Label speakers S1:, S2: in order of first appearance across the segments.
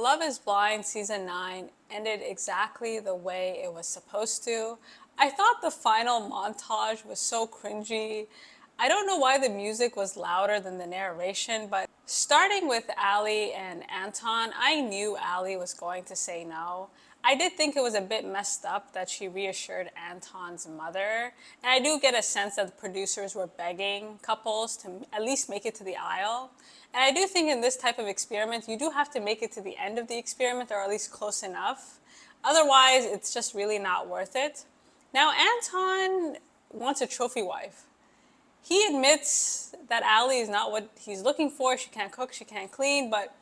S1: Love is Blind season 9 ended exactly the way it was supposed to. I thought the final montage was so cringy. I don't know why the music was louder than the narration, but starting with Ali and Anton, I knew Ali was going to say no. I did think it was a bit messed up that she reassured Anton's mother, and I do get a sense that the producers were begging couples to at least make it to the aisle. And I do think in this type of experiment, you do have to make it to the end of the experiment, or at least close enough. Otherwise, it's just really not worth it. Now, Anton wants a trophy wife. He admits that Ali is not what he's looking for. She can't cook, she can't clean, but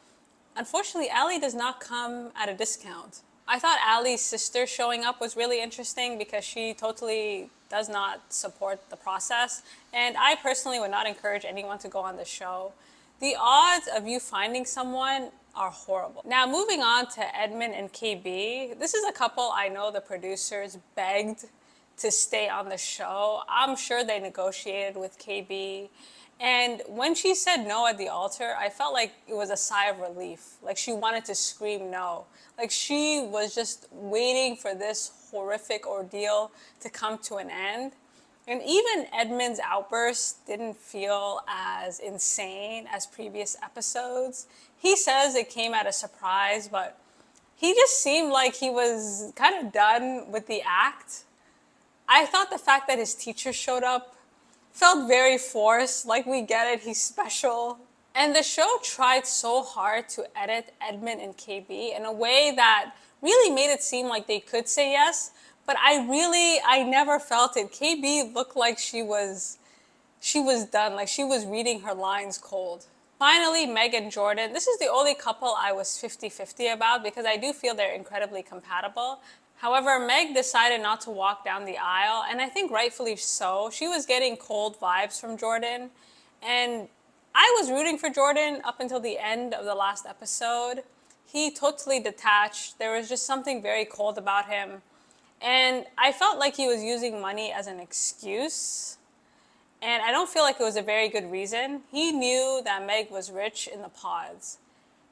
S1: unfortunately, Ali does not come at a discount. I thought Ali's sister showing up was really interesting because she totally does not support the process. And I personally would not encourage anyone to go on the show. The odds of you finding someone are horrible. Now, moving on to Edmund and KB. This is a couple I know the producers begged to stay on the show. I'm sure they negotiated with KB. And when she said no at the altar, I felt like it was a sigh of relief. Like she wanted to scream no. Like she was just waiting for this horrific ordeal to come to an end. And even Edmund's outburst didn't feel as insane as previous episodes. He says it came at a surprise, but he just seemed like he was kind of done with the act. I thought the fact that his teacher showed up felt very forced, like we get it, he's special. And the show tried so hard to edit Edmund and KB in a way that really made it seem like they could say yes, but I never felt it. KB looked like she was done, like she was reading her lines cold. Finally, Meg and Jordan. This is the only couple I was 50-50 about because I do feel they're incredibly compatible. However, Meg decided not to walk down the aisle, and I think rightfully so. She was getting cold vibes from Jordan, and I was rooting for Jordan up until the end of the last episode. He totally detached. There was just something very cold about him. And I felt like he was using money as an excuse. And I don't feel like it was a very good reason. He knew that Meg was rich in the pods.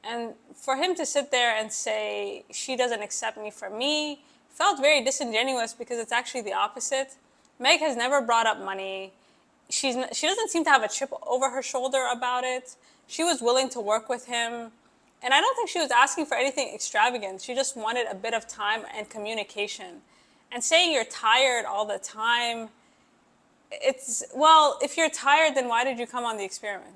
S1: And for him to sit there and say, she doesn't accept me for me, felt very disingenuous because it's actually the opposite. Meg has never brought up money. She doesn't seem to have a chip over her shoulder about it. She was willing to work with him. And I don't think she was asking for anything extravagant. She just wanted a bit of time and communication. And saying you're tired all the time, well, if you're tired, then why did you come on the experiment?